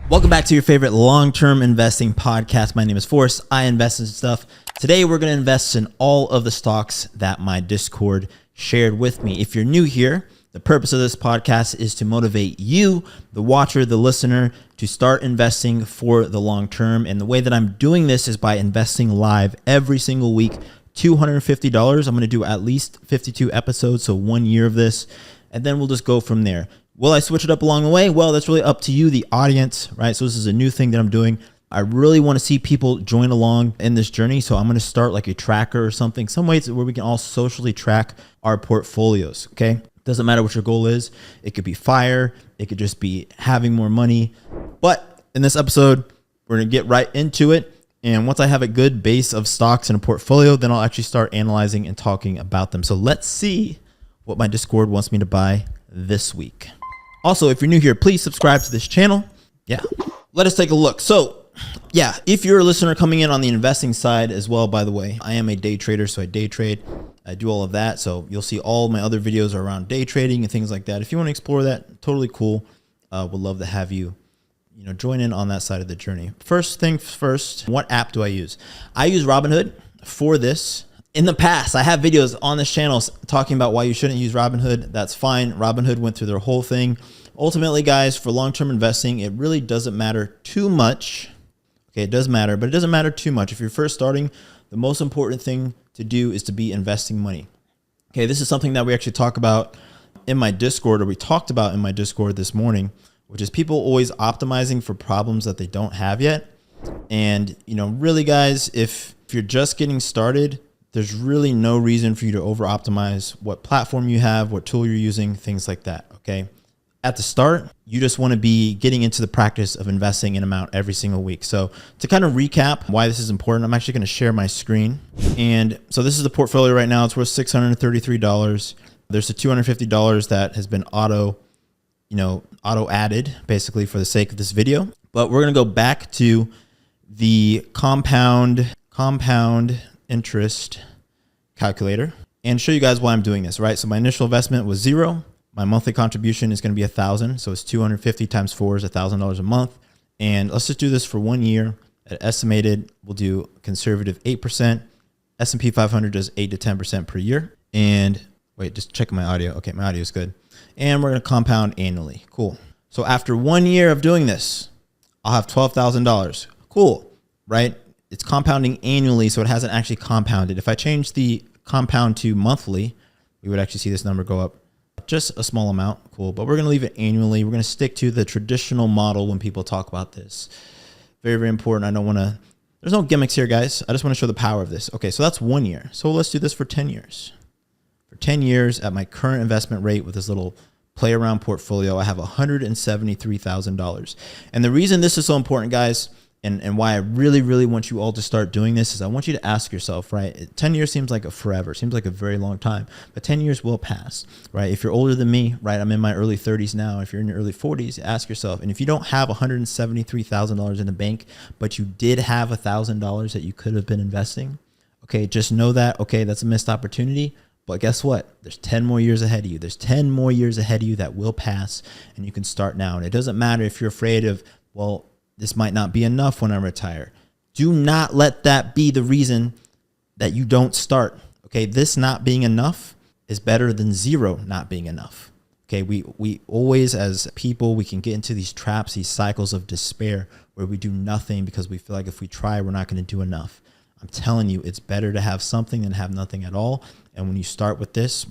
Welcome back to your favorite long-term investing podcast. My name is Forrest. I invest in stuff. Today, we're going to invest in all of the stocks that my Discord shared with me. If you're new here, the purpose of this podcast is to motivate you, the watcher, the listener, to start investing for the long term. And the way that I'm doing this is by investing live every single week, $250. I'm going to do at least 52 episodes, so 1 year of this, and then we'll just go from there. Will I switch it up along the way? Well, that's really up to you, the audience, right? So this is a new thing that I'm doing. I really want to see people join along in this journey. So I'm going to start like a tracker or something, some ways where we can all socially track our portfolios, okay? Doesn't matter what your goal is. It could be fire. It could just be having more money. But in this episode, we're going to get right into it. And once I have a good base of stocks in a portfolio, then I'll actually start analyzing and talking about them. So let's see what my Discord wants me to buy this week. Also, if you're new here, please subscribe to this channel. Yeah, let us take a look. So yeah, if you're a listener coming in on the investing side as well, by the way, I am a day trader, so I day trade. I do all of that. So you'll see all my other videos are around day trading and things like that. If you want to explore that, totally cool. Would love to have you, join in on that side of the journey. First things first, what app do I use? I use Robinhood for this. In the past, I have videos on this channel talking about why you shouldn't use Robinhood. That's fine. Robinhood went through their whole thing. Ultimately, guys, for long-term investing, it really doesn't matter too much. Okay, it does matter, but it doesn't matter too much. If you're first starting, the most important thing to do is to be investing money. Okay, this is something that we actually talk about in my Discord, or we talked about in my Discord this morning, which is people always optimizing for problems that they don't have yet. And, really, guys, if you're just getting started, there's really no reason for you to over optimize what platform you have, what tool you're using, things like that. Okay. At the start, you just want to be getting into the practice of investing an amount every single week. So to kind of recap why this is important, I'm actually going to share my screen. And so this is the portfolio right now. It's worth $633. There's the $250 that has been auto added basically for the sake of this video. But we're going to go back to the compound interest calculator and show you guys why I'm doing this, right? So my initial investment was $0. My monthly contribution is going to be $1,000. So it's 250 times 4 is $1,000 a month. And let's just do this for 1 year. At estimated, we'll do conservative 8%. S&P 500 does 8 to 10% per year. And wait, just checking my audio. Okay, my audio is good. And we're going to compound annually. Cool. So after 1 year of doing this, I'll have $12,000. Cool, right? It's compounding annually, so it hasn't actually compounded. If I change the compound to monthly, we would actually see this number go up just a small amount. Cool, but we're going to leave it annually. We're going to stick to the traditional model when people talk about this. Very, very important. I don't want to, there's no gimmicks here, guys. I just want to show the power of this. Okay, so that's 1 year. So let's do this for 10 years. For 10 years at my current investment rate with this little play around portfolio, I have $173,000. And the reason this is so important, guys, and why I really, really want you all to start doing this is I want you to ask yourself, right? 10 years seems like a forever, seems like a very long time, but 10 years will pass, right? If you're older than me, right? I'm in my early 30s now. If you're in your early 40s, ask yourself. And if you don't have $173,000 in the bank, but you did have $1,000 that you could have been investing, okay, just know that, okay, that's a missed opportunity. But guess what? There's 10 more years ahead of you. There's 10 more years ahead of you that will pass, and you can start now. And it doesn't matter if you're afraid of, well, this might not be enough when I retire. Do not let that be the reason that you don't start. Okay, this not being enough is better than zero not being enough. Okay, we always, as people, we can get into these traps, these cycles of despair where we do nothing because we feel like if we try, we're not going to do enough. I'm telling you, it's better to have something than have nothing at all. And when you start with this,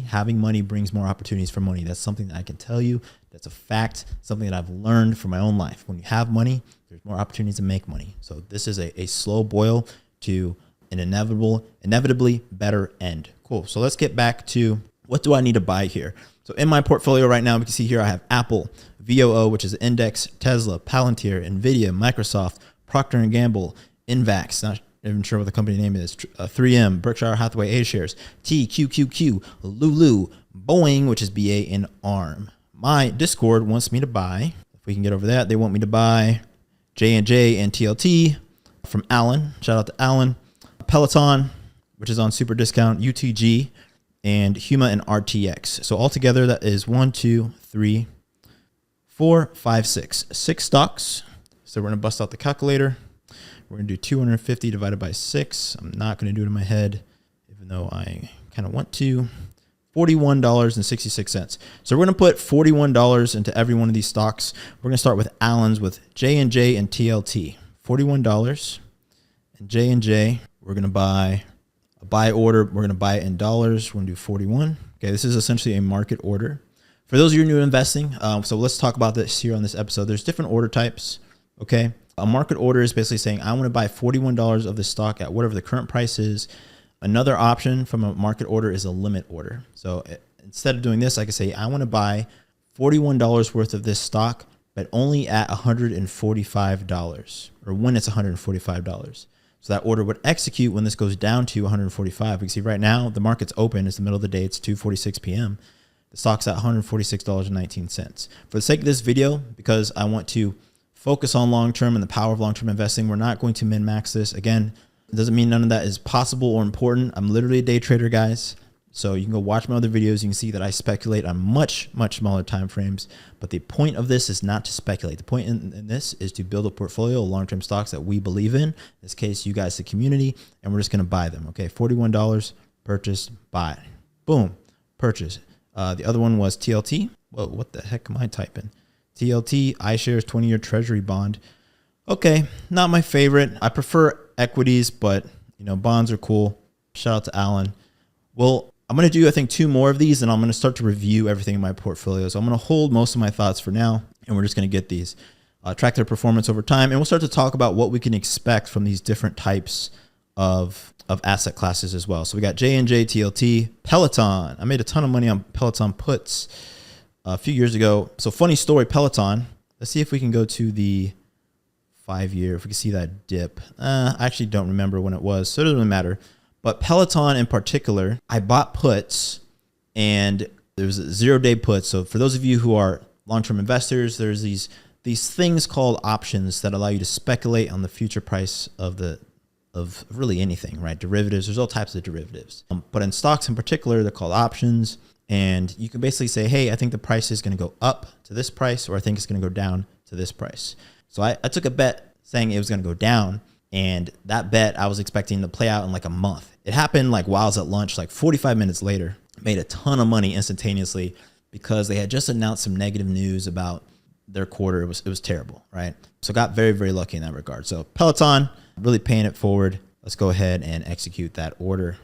having money brings more opportunities for money. That's something that I can tell you. That's a fact, something that I've learned from my own life. When you have money, there's more opportunities to make money. So this is a slow boil to an inevitably better end. Cool. So let's get back to what do I need to buy here? So in my portfolio right now, we can see here I have Apple, VOO, which is Index, Tesla, Palantir, NVIDIA, Microsoft, Procter & Gamble, Invax, not even sure what the company name is, 3M, Berkshire Hathaway A shares, TQQQ, Lulu, Boeing, which is BA, and ARM. My Discord wants me to buy, if we can get over that, they want me to buy J&J and TLT from Alan. Shout out to Alan. Peloton, which is on super discount, UTG, and Huma and RTX. So altogether, that is 1, 2, 3, 4, 5, 6. 6 stocks. So we're going to bust out the calculator. We're going to do 250 divided by 6. I'm not going to do it in my head, even though I kind of want to. $41.66. So we're going to put $41 into every one of these stocks. We're going to start with Allen's with J&J and TLT. $41. And J&J, we're going to buy a buy order. We're going to buy it in dollars. We're going to do 41. Okay, this is essentially a market order. For those of you new to investing, so let's talk about this here on this episode. There's different order types, okay? A market order is basically saying I want to buy $41 of this stock at whatever the current price is. Another option from a market order is a limit order. So instead of doing this, I could say I want to buy $41 worth of this stock, but only at $145, or when it's $145. So that order would execute when this goes down to 145. We can see right now the market's open. It's the middle of the day. It's 2:46 p.m. The stock's at $146.19. For the sake of this video, because I want to focus on long-term and the power of long-term investing, we're not going to min-max this. Again, it doesn't mean none of that is possible or important. I'm literally a day trader, guys. So you can go watch my other videos. You can see that I speculate on much, much smaller time frames. But the point of this is not to speculate. The point in this is to build a portfolio of long-term stocks that we believe in. In this case, you guys, the community, and we're just going to buy them. Okay, $41, purchase, buy. Boom, purchase. The other one was TLT. Whoa, what the heck am I typing? TLT, iShares 20-year Treasury bond. Okay, not my favorite. I prefer equities, but bonds are cool. Shout out to Allen. Well, I'm going to do, I think, 2 more of these, and I'm going to start to review everything in my portfolio. So I'm going to hold most of my thoughts for now, and we're just going to get these, track their performance over time, and we'll start to talk about what we can expect from these different types of asset classes as well. So we got J&J, TLT, Peloton. I made a ton of money on Peloton puts a few years ago. So funny story, Peloton. Let's see if we can go to the 5-year, if we can see that dip. I actually don't remember when it was, so it doesn't really matter. But Peloton in particular, I bought puts, and there was a 0-day put. So for those of you who are long-term investors, there's these things called options that allow you to speculate on the future price of really anything, right? Derivatives, there's all types of derivatives. But in stocks in particular, they're called options. And you can basically say, hey, I think the price is going to go up to this price, or I think it's going to go down to this price. So I took a bet saying it was going to go down. And that bet I was expecting to play out in like a month. It happened like while I was at lunch, like 45 minutes later. Made a ton of money instantaneously because they had just announced some negative news about their quarter. It was terrible, right? So got very, very lucky in that regard. So Peloton, really paying it forward. Let's go ahead and execute that order.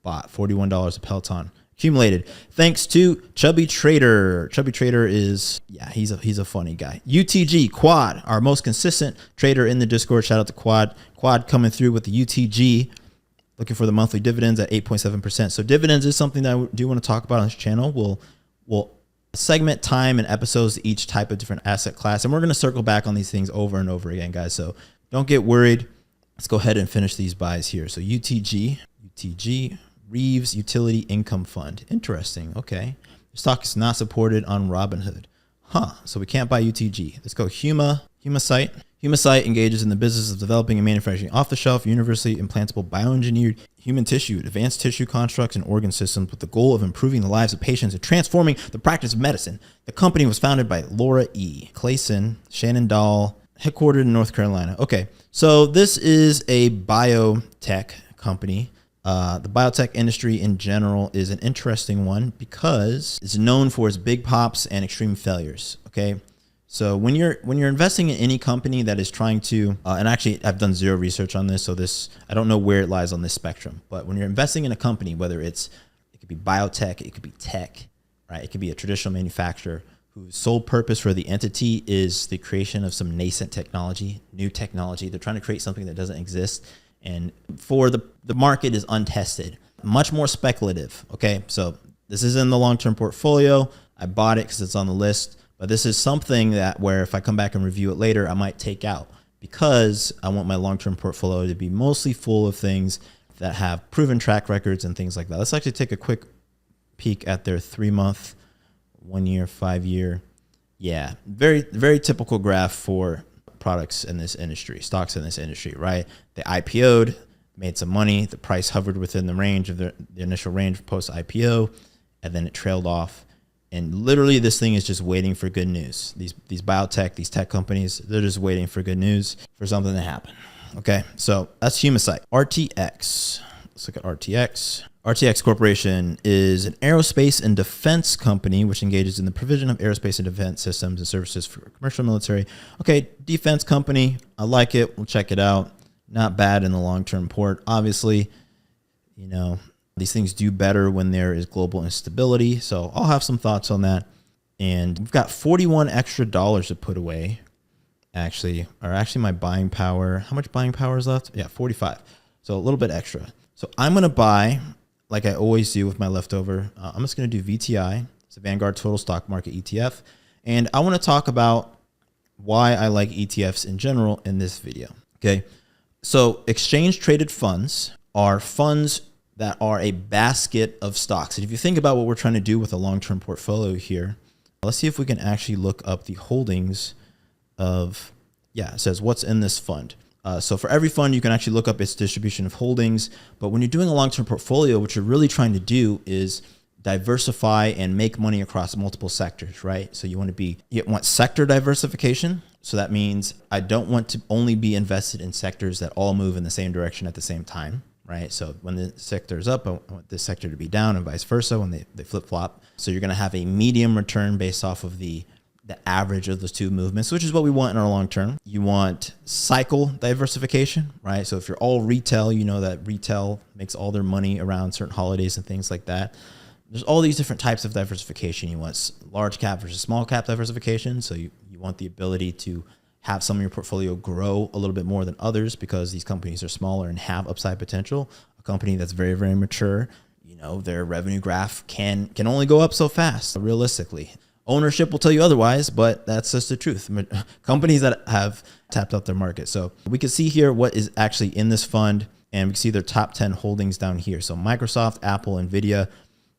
Bought $41 of Peloton. Accumulated thanks to Chubby Trader. Chubby Trader is, yeah, he's a funny guy. UTG Quad, our most consistent trader in the Discord. Shout out to Quad. Quad coming through with the UTG, looking for the monthly dividends at 8.7%. So dividends is something that I do want to talk about on this channel. We'll segment time and episodes to each type of different asset class, and we're going to circle back on these things over and over again, guys. So don't get worried. Let's go ahead and finish these buys here. So UTG. Reeves Utility Income Fund. Interesting. Okay. The stock is not supported on Robinhood. So we can't buy UTG. Let's go Humacyte. Humacyte engages in the business of developing and manufacturing off-the-shelf, universally implantable bioengineered human tissue, advanced tissue constructs, and organ systems with the goal of improving the lives of patients and transforming the practice of medicine. The company was founded by Laura E. Clayson, Shannon Dahl, headquartered in North Carolina. Okay. So this is a biotech company. The biotech industry in general is an interesting one because it's known for its big pops and extreme failures. Okay, so when you're investing in any company that is trying to, and actually I've done zero research on this, so I don't know where it lies on this spectrum. But when you're investing in a company, whether it could be biotech, it could be tech, right? It could be a traditional manufacturer whose sole purpose for the entity is the creation of some nascent technology, new technology. They're trying to create something that doesn't exist. And for the market is untested, much more speculative. Okay, so this is in the long-term portfolio. I bought it because it's on the list, but this is something that where if I come back and review it later, I might take out because I want my long-term portfolio to be mostly full of things that have proven track records and things like that. Let's actually take a quick peek at their 3-month, 1-year, 5-year. Yeah, very, very typical graph for products in this industry, stocks in this industry, right? They IPO'd, made some money. The price hovered within the range of the initial range post IPO, and then it trailed off. And literally this thing is just waiting for good news. These biotech, these tech companies, they're just waiting for good news for something to happen. Okay, so that's Humacyte. RTX. Let's look at RTX. RTX Corporation is an aerospace and defense company which engages in the provision of aerospace and defense systems and services for commercial military. Okay, defense company. I like it. We'll check it out. Not bad in the long-term port. Obviously, you know, these things do better when there is global instability. So I'll have some thoughts on that. And we've got $41 extra to put away. Actually my buying power. How much buying power is left? Yeah, 45. So a little bit extra. So I'm going to buy, like I always do with my leftover. I'm just going to do VTI. It's a Vanguard Total Stock Market ETF. And I want to talk about why I like ETFs in general in this video. Okay. So exchange traded funds are funds that are a basket of stocks. And if you think about what we're trying to do with a long-term portfolio here, let's see if we can actually look up the holdings of, it says what's in this fund. So for every fund, you can actually look up its distribution of holdings. But when you're doing a long-term portfolio, what you're really trying to do is diversify and make money across multiple sectors, right? So you want sector diversification. So that means I don't want to only be invested in sectors that all move in the same direction at the same time, right? So when the sector is up, I want this sector to be down and vice versa when they flip-flop. So you're going to have a medium return based off of the average of those two movements, which is what we want in our long term. You want cycle diversification, right? So if you're all retail, you know that retail makes all their money around certain holidays and things like that. There's all these different types of diversification. You want large cap versus small cap diversification. So you want the ability to have some of your portfolio grow a little bit more than others because these companies are smaller and have upside potential. A company that's very, very mature, you know, their revenue graph can only go up so fast, realistically. Ownership will tell you otherwise, but that's just the truth. Companies that have tapped out their market. So we can see here what is actually in this fund, and we can see their top 10 holdings down here. So Microsoft, Apple, Nvidia,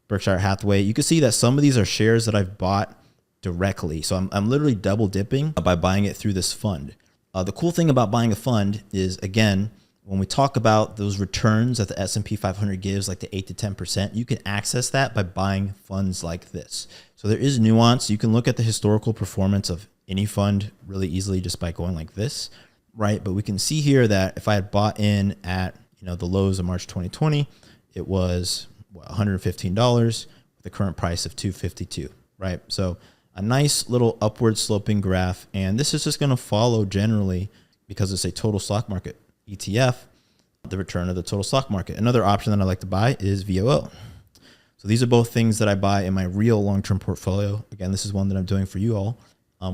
Berkshire Hathaway. You can see that some of these are shares that I've bought directly. So I'm literally double dipping by buying it through this fund. The cool thing about buying a fund is, again, when we talk about those returns that the S&P 500 gives, like the 8 to 10%, you can access that by buying funds like this. So there is nuance. You can look at the historical performance of any fund really easily just by going like this, right? But we can see here that if I had bought in at, you know, the lows of March 2020, it was $115 with a current price of $252, right? So a nice little upward sloping graph. And this is just going to follow generally because it's a total stock market ETF, the return of the total stock market. Another option that I like to buy is VOO. So these are both things that I buy in my real long-term portfolio. Again, this is one that I'm doing for you all,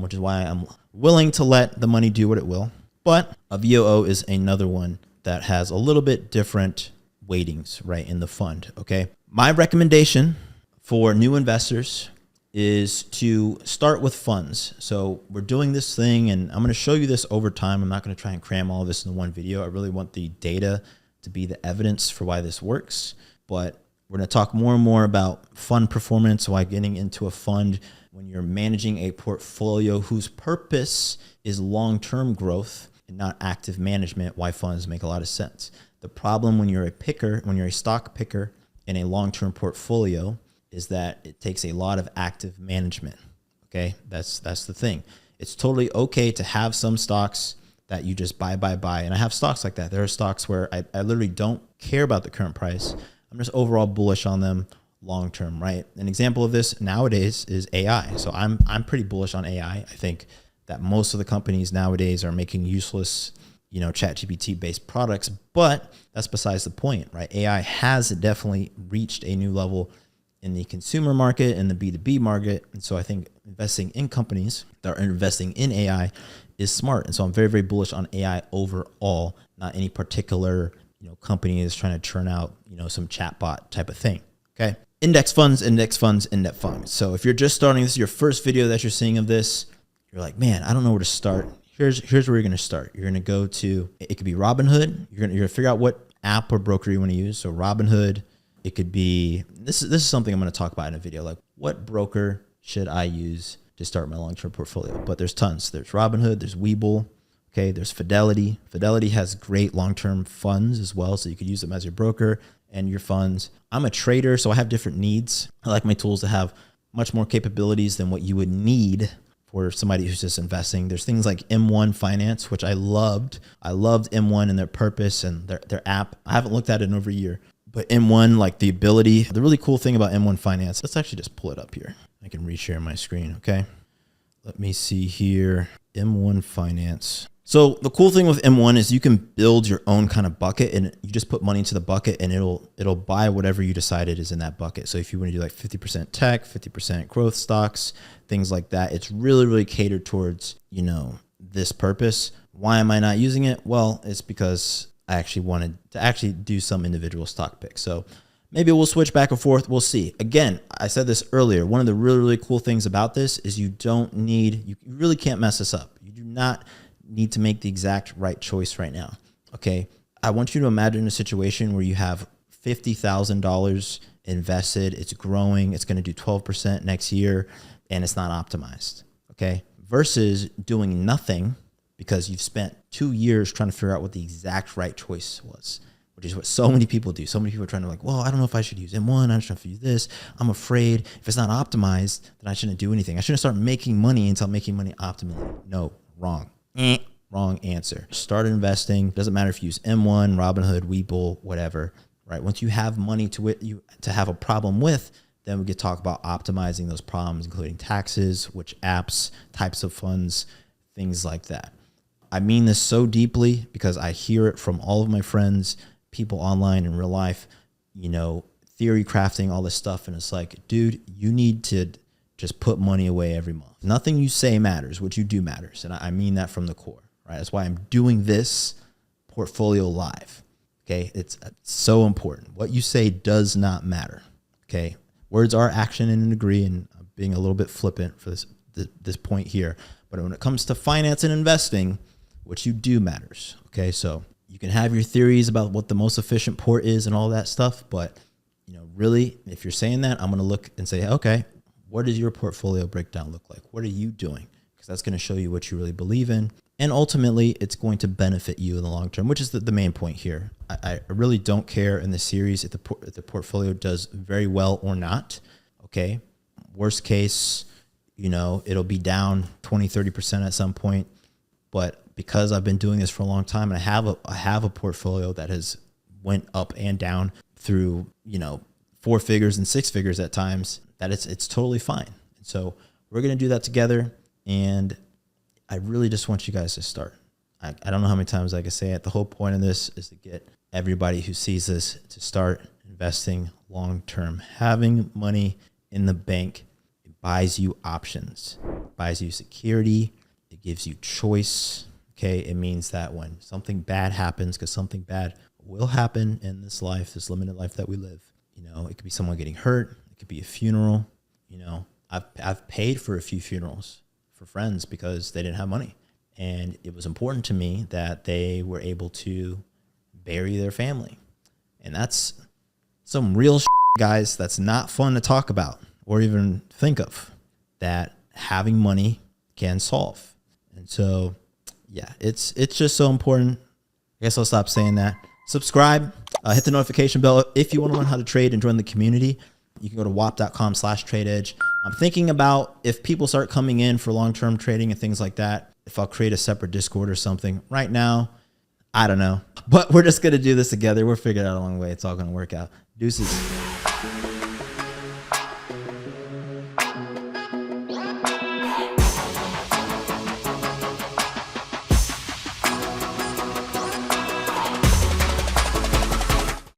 which is why I'm willing to let the money do what it will. But a VOO is another one that has a little bit different weightings, right, in the fund. Okay. My recommendation for new investors is to start with funds. So we're doing this thing, and I'm going to show you this over time. I'm not going to try and cram all of this in one video. I really want the data to be the evidence for why this works. But we're going to talk more and more about fund performance, why getting into a fund when you're managing a portfolio whose purpose is long-term growth and not active management, why funds make a lot of sense. The problem when you're a stock picker in a long-term portfolio is that it takes a lot of active management. Okay, that's the thing. It's totally okay to have some stocks that you just buy. And I have stocks like that. There are stocks where I literally don't care about the current price. I'm just overall bullish on them long term, right? An example of this nowadays is AI. So I'm pretty bullish on AI. I think that most of the companies nowadays are making useless, you know, ChatGPT based products, but that's besides the point, right? AI has definitely reached a new level in the consumer market and the B2B market. And so I think investing in companies that are investing in AI is smart. And so I'm very, very bullish on AI overall, not any particular, you know, company is trying to churn out, you know, some chatbot type of thing. Okay. Index funds. So if you're just starting, this is your first video that you're seeing of this, you're like, man, I don't know where to start. Here's where you're going to start. You're going to go to, it could be Robinhood. You're going to figure out what app or broker you want to use. So Robinhood, it could be, this is something I'm going to talk about in a video, like what broker should I use to start my long-term portfolio? But there's tons. There's Robinhood, there's Webull, okay, there's Fidelity. Fidelity has great long-term funds as well, so you could use them as your broker and your funds. I'm a trader, so I have different needs. I like my tools to have much more capabilities than what you would need for somebody who's just investing. There's things like M1 Finance, which I loved. I loved M1 and their purpose and their app. I haven't looked at it in over a year. But M1, like the ability, the really cool thing about M1 Finance, let's actually just pull it up here. I can reshare my screen, okay? Let me see here, M1 Finance. So the cool thing with M1 is you can build your own kind of bucket, and you just put money into the bucket and it'll buy whatever you decided is in that bucket. So if you want to do like 50% tech, 50% growth stocks, things like that, it's really, really catered towards, you know, this purpose. Why am I not using it? Well, it's because I actually wanted to actually do some individual stock picks. So maybe we'll switch back and forth. We'll see. Again, I said this earlier. One of the really, really cool things about this is you really can't mess this up. You do not need to make the exact right choice right now. Okay. I want you to imagine a situation where you have $50,000 invested. It's growing. It's going to do 12% next year, and it's not optimized. Okay. Versus doing nothing because you've spent 2 years trying to figure out what the exact right choice was, which is what so many people do. So many people are trying to like, well, I don't know if I should use M1. I shouldn't use this. I'm afraid if it's not optimized, then I shouldn't do anything. I shouldn't start making money until I'm making money optimally. No, wrong. Wrong answer. Start investing. Doesn't matter if you use M1, Robinhood, Webull, whatever, right? Once you have money to have a problem with, then we could talk about optimizing those problems, including taxes, which apps, types of funds, things like that. I mean this so deeply because I hear it from all of my friends, people online in real life, you know, theory crafting, all this stuff. And it's like, dude, you need to just put money away every month. Nothing you say matters. What you do matters. And I mean that from the core, right? That's why I'm doing this portfolio live. Okay. It's so important. What you say does not matter. Okay. Words are action and agree. And I'm being a little bit flippant for this point here. But when it comes to finance and investing, what you do matters. Okay. So you can have your theories about what the most efficient port is and all that stuff. But, you know, really, if you're saying that, I'm going to look and say, okay, what does your portfolio breakdown look like? What are you doing? Because that's going to show you what you really believe in. And ultimately, it's going to benefit you in the long term, which is the main point here. I really don't care in this series if the portfolio does very well or not. Okay. Worst case, you know, it'll be down 20, 30% at some point. But because I've been doing this for a long time and I have a portfolio that has went up and down through, you know, 4 figures and 6 figures at times, that it's totally fine. And so we're going to do that together. And I really just want you guys to start. I don't know how many times I can say it. The whole point of this is to get everybody who sees this to start investing long-term. Having money in the bank, it buys you options, it buys you security. It gives you choice. Okay. It means that when something bad happens, because something bad will happen in this life, this limited life that we live, you know, it could be someone getting hurt. It could be a funeral. You know, I've paid for a few funerals for friends because they didn't have money. And it was important to me that they were able to bury their family. And that's some real shit, guys. That's not fun to talk about or even think of, that having money can solve. And so, yeah, it's just so important. I guess I'll stop saying that. Subscribe, hit the notification bell. If you want to learn how to trade and join the community, you can go to wap.com/tradeedge. I'm thinking about if people start coming in for long-term trading and things like that, if I'll create a separate Discord or something. Right now, I don't know, but we're just going to do this together. We'll figure it out along the way. It's all going to work out. Deuces.